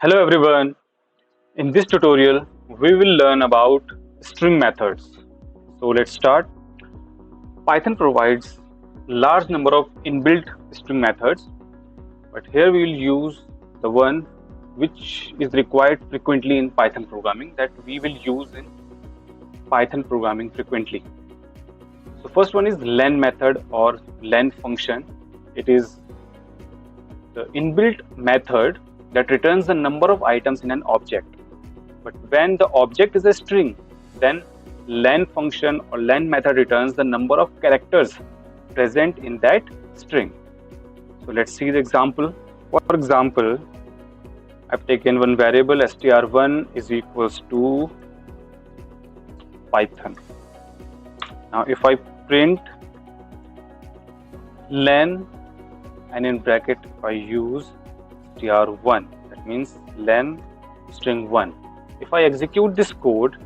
Hello everyone. In this tutorial, we will learn about string methods. So let's start. Python provides large number of inbuilt string methods, but here we will use the one which is required frequently in Python programming that we will use in Python programming frequently. So first one is len method or len function. It is the inbuilt method that returns the number of items in an object. But when the object is a string, then len function or len method returns the number of characters present in that string. So let's see the example. For example, I've taken one variable str1 is equals to Python. Now if I print len and in bracket if I use str1, that means len string 1. If I execute this code,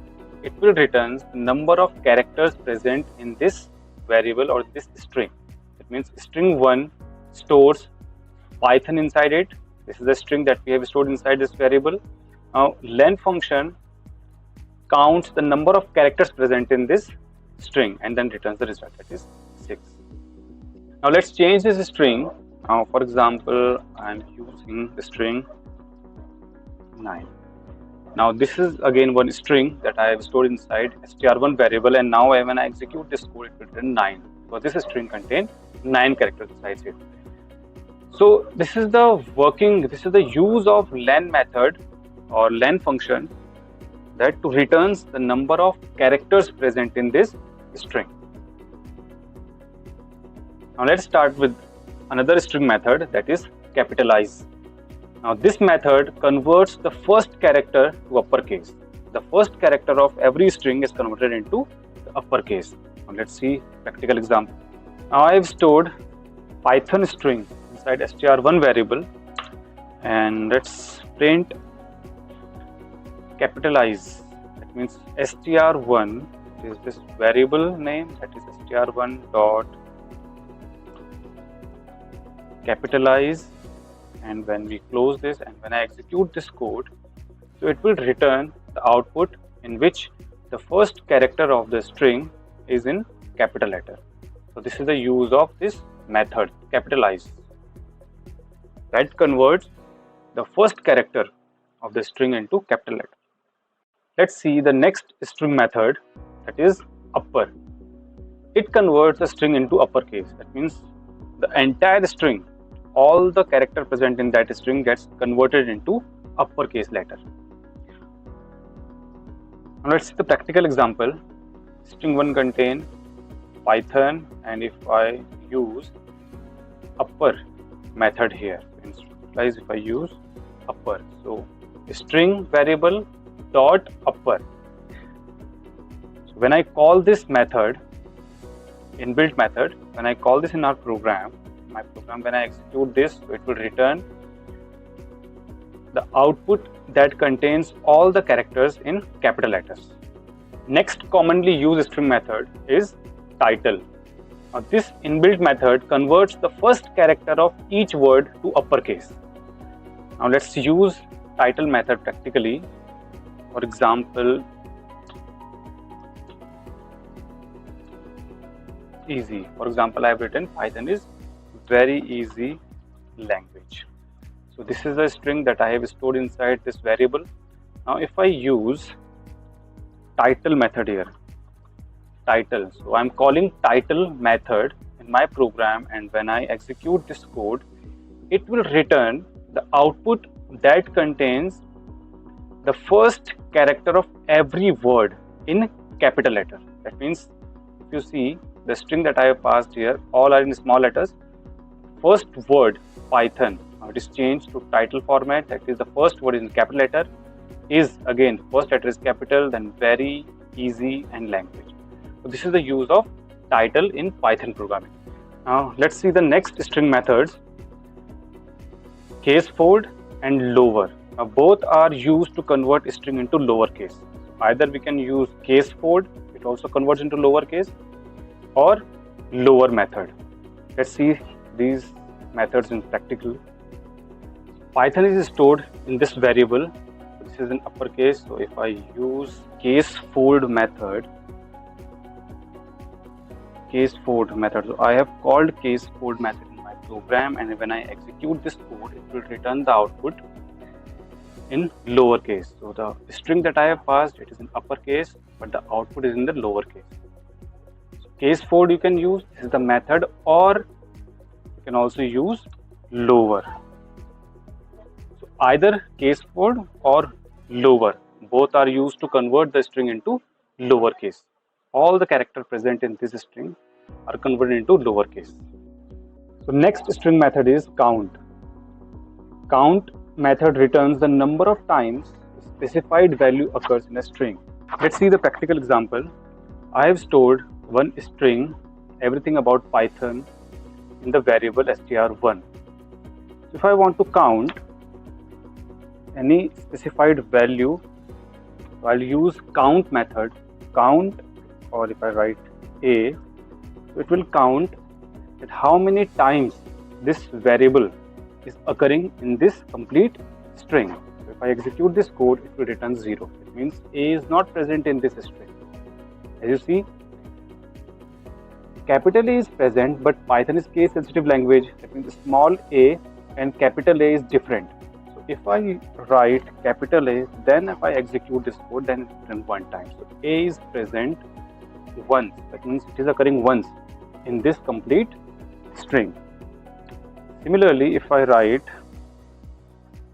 it will return the number of characters present in this variable or this string. That means string 1 stores Python inside it. This is the string that we have stored inside this variable. Now len function counts the number of characters present in this string and then returns the result, that is 6. Now let's change this string. Now for example, I am using the string 9. Now this is again one string that I have stored inside str1 variable, and now when I execute this code, it will return 9 because this string contains 9 characters inside it. So this is the use of len method or len function that returns the number of characters present in this string. Now let's start with another string method, that is capitalize. Now this method converts the first character to uppercase. The first character of every string is converted into the uppercase. Now let's see practical example. Now I have stored Python string inside str1 variable, and let's print capitalize. That means str1 is this variable name, that is str1 dot capitalize, and when we close this and when I execute this code, so it will return the output in which the first character of the string is in capital letter. So this is the use of this method capitalize, that converts the first character of the string into capital letter. Let's see the next string method, that is upper. It converts the string into uppercase. That means the entire string, all the character present in that string gets converted into uppercase letter. Now let's see the practical example. String 1 contain Python, and if I use upper method here, if I use upper, so string variable dot upper. So when I call this method, inbuilt method, when I call this in our program, when I execute this, so it will return the output that contains all the characters in capital letters. Next commonly used string method is title. Now this inbuilt method converts the first character of each word to uppercase. Now let's use title method practically. For example, easy. For example, I have written Python is very easy language. So this is a string that I have stored inside this variable. Now if I use title method here, title, so I'm calling title method in my program, and when I execute this code, it will return the output that contains the first character of every word in capital letter. That means if you see the string that I have passed here, all are in small letters. First word Python, now it is changed to title format, that is the first word in capital letter is again first letter is capital, then very easy and language. So this is the use of title in Python programming. Now let's see the next string methods, case fold and lower. Now both are used to convert string into lowercase. Either we can use case fold, it also converts into lowercase, or lower method. Let's see these methods in practical. Python is stored in this variable. This is in uppercase, so if I use casefold method, so I have called casefold method in my program, and when I execute this code, it will return the output in lowercase. So the string that I have passed, it is in uppercase, but the output is in the lowercase. So casefold you can use, this is the method, or you can also use lower. So either casefold or lower, both are used to convert the string into lowercase. All the characters present in this string are converted into lowercase. So next string method is count. Count method returns the number of times a specified value occurs in a string. Let's see the practical example. I have stored one string, everything about Python, in the variable str1. So if I want to count any specified value, I'll use count method, count, or if I write a, so it will count that how many times this variable is occurring in this complete string. So if I execute this code, it will return 0. It means a is not present in this string. As you see, capital A is present, but Python is case sensitive language. That means small a and capital A is different. So if I write capital A, then if I execute this code, then it returns one time. So a is present once. That means it is occurring once in this complete string. Similarly, if I write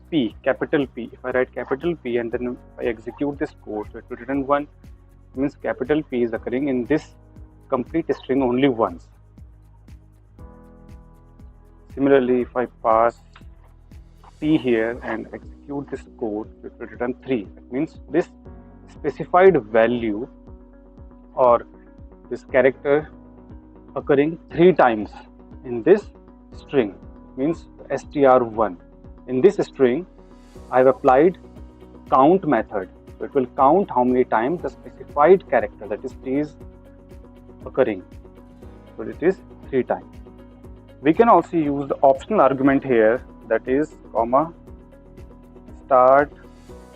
P, capital P, if I write capital P and then if I execute this code, so it will return 1. It means capital P is occurring in this complete string only once. Similarly, if I pass T here and execute this code, so it will return 3. That means this specified value or this character occurring 3 times in this string, means str1. In this string, I have applied count method. So it will count how many times the specified character, that is T, is occurring. So it is 3 times. We can also use the optional argument here, that is comma, start,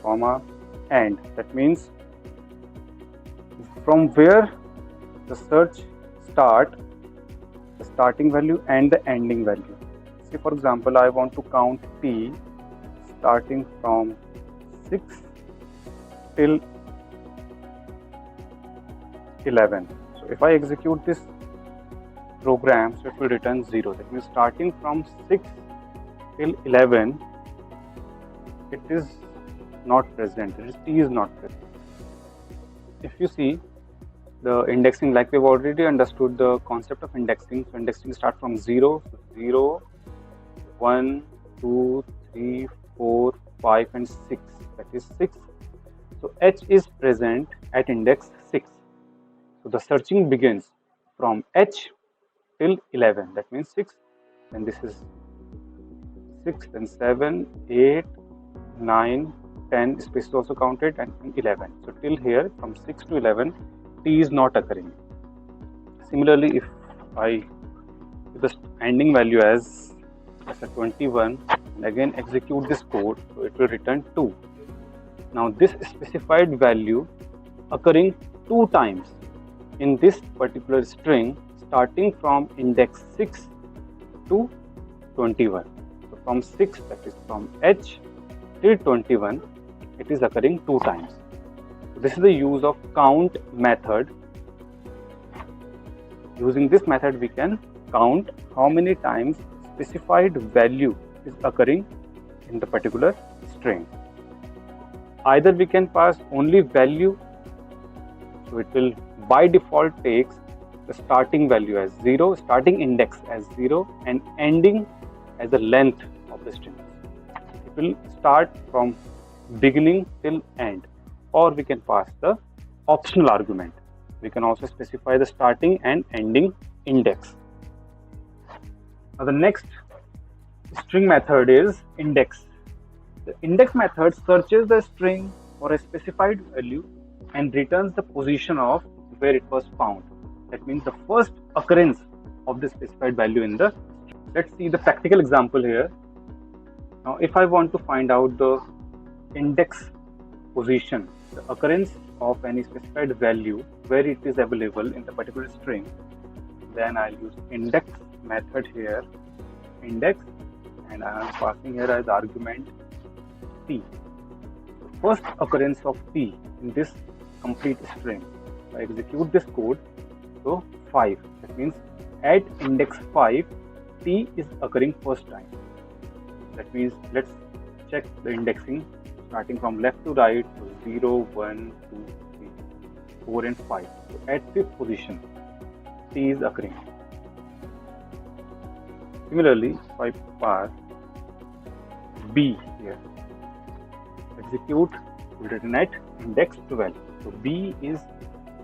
comma, end. That means from where the search start, the starting value and the ending value. Say for example, I want to count T starting from 6 till 11. So if I execute this program, so it will return 0. That means starting from 6 till 11, it is not present. T is not present. If you see the indexing, like we've already understood the concept of indexing. So indexing starts from 0, so 0, 1, 2, 3, 4, 5 and 6. That is 6. So H is present at index 6. So the searching begins from H till 11. That means 6. Then this is 6, then 7, 8, 9, 10 space is also counted, and 11. So till here, from 6 to 11, T is not occurring. Similarly, if I give the ending value as a 21 and again execute this code, so it will return 2. Now this specified value occurring 2 times in this particular string, starting from index 6 to 21. So from 6, that is from H till 21, it is occurring 2 times. So this is the use of count method. Using this method, we can count how many times specified value is occurring in the particular string. Either we can pass only value, so it will by default takes the starting value as 0, starting index as 0 and ending as the length of the string. It will start from beginning till end, or we can pass the optional argument. We can also specify the starting and ending index. Now the next string method is index. The index method searches the string for a specified value and returns the position of where it was found. That means the first occurrence of the specified value in the string. Let's see the practical example here. Now if I want to find out the index position, the occurrence of any specified value where it is available in the particular string, then I'll use index method here, index, and I am passing here as argument t. The first occurrence of t in this complete string, if I execute this code, so 5, that means at index 5 t is occurring first time. That means let's check the indexing starting from left to right, so 0, 1, 2, 3, 4 and 5. So at 5th position t is occurring. Similarly, if I pass b here, execute will return at index 12. So b is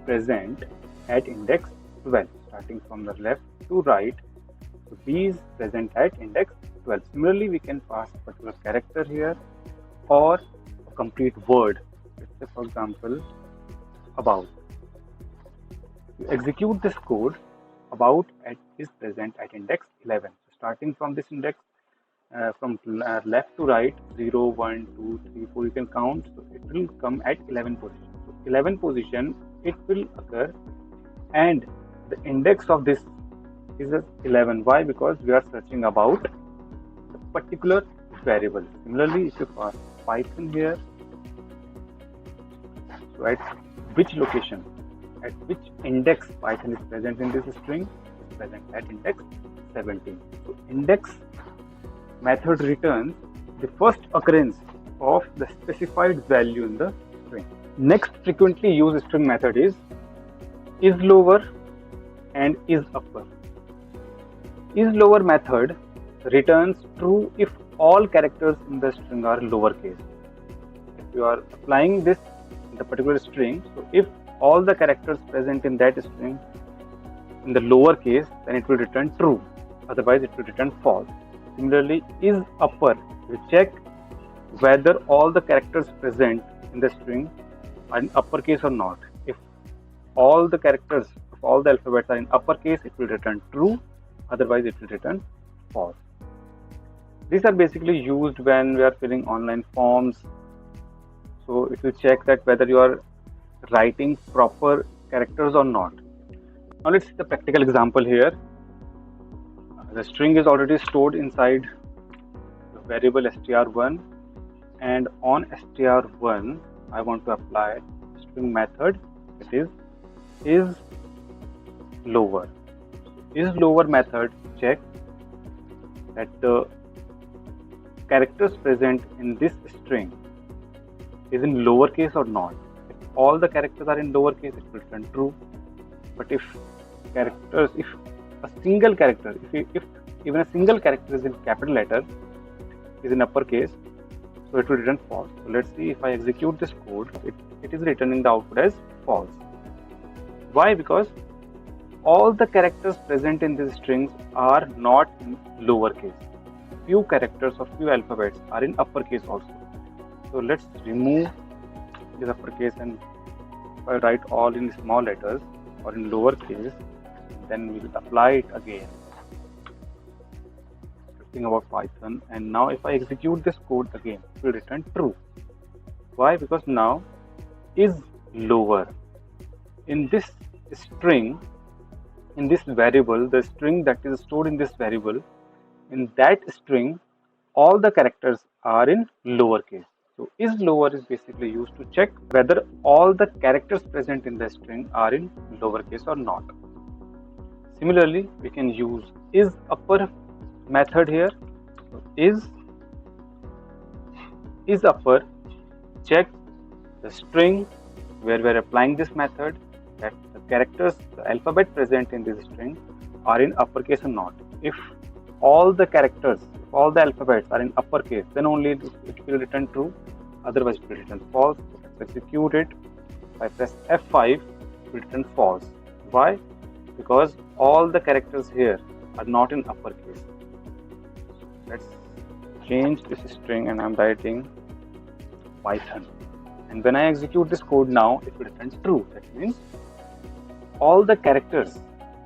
present at index 12, starting from the left to right. So b is present at index 12. Similarly, we can pass a particular character here or a complete word. Let's say, for example, about. To execute this code, about is present at index 11. So starting from this index, from left to right, 0, 1, 2, 3, 4, you can count. So it will come at 11 position. So 11 position it will occur, and the index of this is 11. Why? Because we are searching about the particular variable. Similarly, if you pass Python here, so at which location, at which index Python is present in this string, is present at index 17. So index method returns the first occurrence of the specified value in the string. Next frequently used string method is lower and is upper. Is lower method returns true if all characters in the string are lowercase. If you are applying this in the particular string, so if all the characters present in that string in the lower case, then it will return true, otherwise it will return false. Similarly, is upper, we check whether all the characters present in the string are in uppercase or not. If all the characters of all the alphabets are in uppercase, it will return true, otherwise it will return false. These are basically used when we are filling online forms. So it will check that whether you are writing proper characters or not. Now let's see the practical example here. The string is already stored inside the variable str1, and on str1 I want to apply string method. It is lower. Is lower method check that the characters present in this string is in lowercase or not. If all the characters are in lowercase, it will return true. But if a single character, if even a single character is in capital letter, is in uppercase, so it will return false. So let's see, if I execute this code, it is returning the output as false. Why? Because all the characters present in these strings are not in lowercase. Few characters or few alphabets are in uppercase also. So let's remove this uppercase, and if I write all in small letters or in lowercase, then we will apply it again. Talking about Python, and now if I execute this code again, it will return true. Why? Because now is lower. In this string, in this variable, the string that is stored in this variable, in that string, all the characters are in lowercase. So is lower is basically used to check whether all the characters present in the string are in lowercase or not. Similarly, we can use is upper method here. So is upper check the string where we are applying this method, that the characters, the alphabet present in this string are in uppercase or not. If all the characters, if all the alphabets are in uppercase, then only it will return true, otherwise it will return false. So let's execute it. If I press F5, it will return false. Why? Because all the characters here are not in uppercase. Let's change this string, and I'm writing Python. And when I execute this code now, it will return true. That means all the characters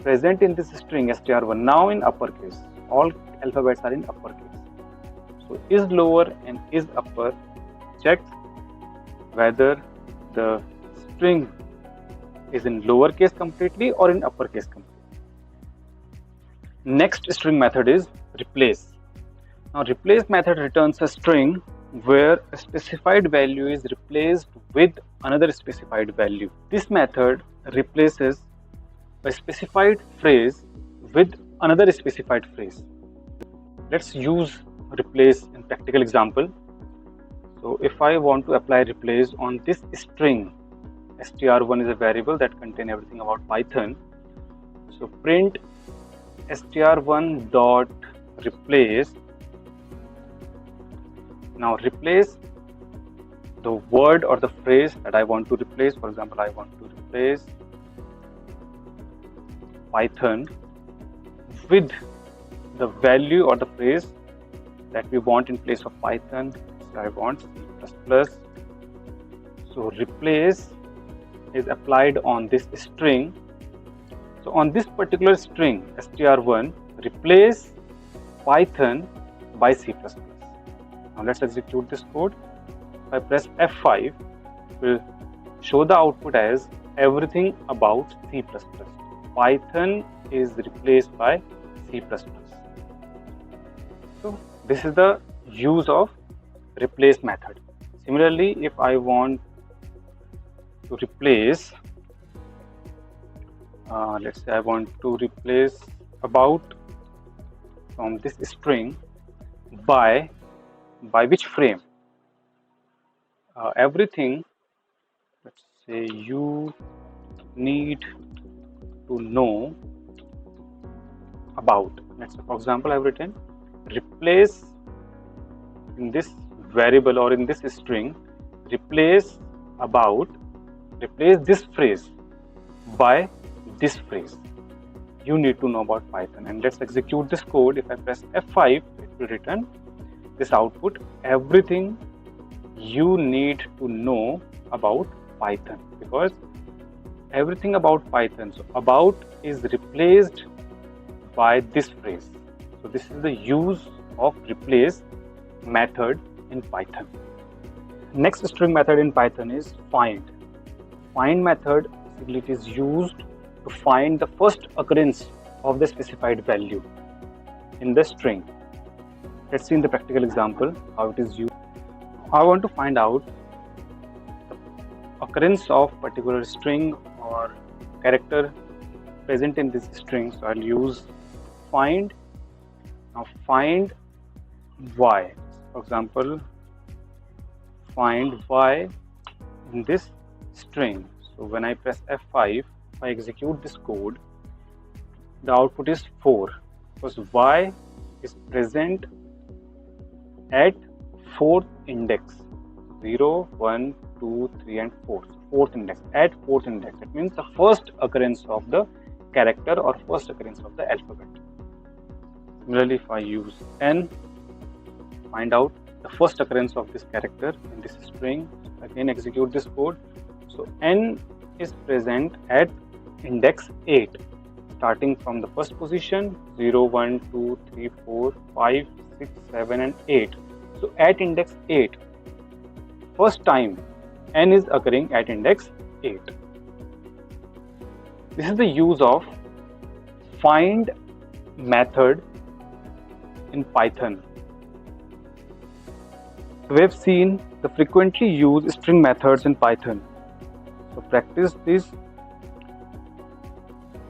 present in this string str1 now in uppercase. All alphabets are in uppercase. So is lower and is upper checks whether the string is in lowercase completely or in uppercase completely. Next string method is replace. Now replace method returns a string where a specified value is replaced with another specified value. This method replaces a specified phrase with another specified phrase. Let's use replace in practical example. So if I want to apply replace on this string, str1 is a variable that contains everything about Python. So print str1 dot replace. Now replace the word or the phrase that I want to replace. For example, I want to replace Python with the value or the phrase that we want in place of Python. So I want C++. So replace is applied on this string. So on this particular string str1, replace Python by C++. Now let's execute this code. If I press F5, it will show the output as everything about C++. Python is replaced by C++. So this is the use of replace method. Similarly, if I want to replace, let's say I want to replace about from this string by which frame? Everything, let's say you need to know about. Let's say, for example, I've written replace in this variable or in this string, replace this phrase by this phrase. You need to know about Python. And let's execute this code. If I press F5, it will return this output, everything you need to know about Python, because everything about Python, so about is replaced by this phrase. So this is the use of replace method in Python. Next string method in Python is find. Find method basically it is used to find the first occurrence of the specified value in the string. Let's see in the practical example how it is used. I want to find out the occurrence of particular string or character present in this string. So I'll use find. Now find y. For example, find y in this string. So when I press F5, if I execute this code, the output is 4 because y is present at 4th index 0, 1, 2, 3 and 4. So 4th index, at 4th index. That means the first occurrence of the character or first occurrence of the alphabet. Similarly, if I use n, find out the first occurrence of this character in this string, again execute this code. So n is present at index 8, starting from the first position 0, 1, 2, 3, 4, 5, 6, 7 and 8. So at index 8, first time n is occurring at index 8. This is the use of find method in Python. We have seen the frequently used string methods in Python. So practice these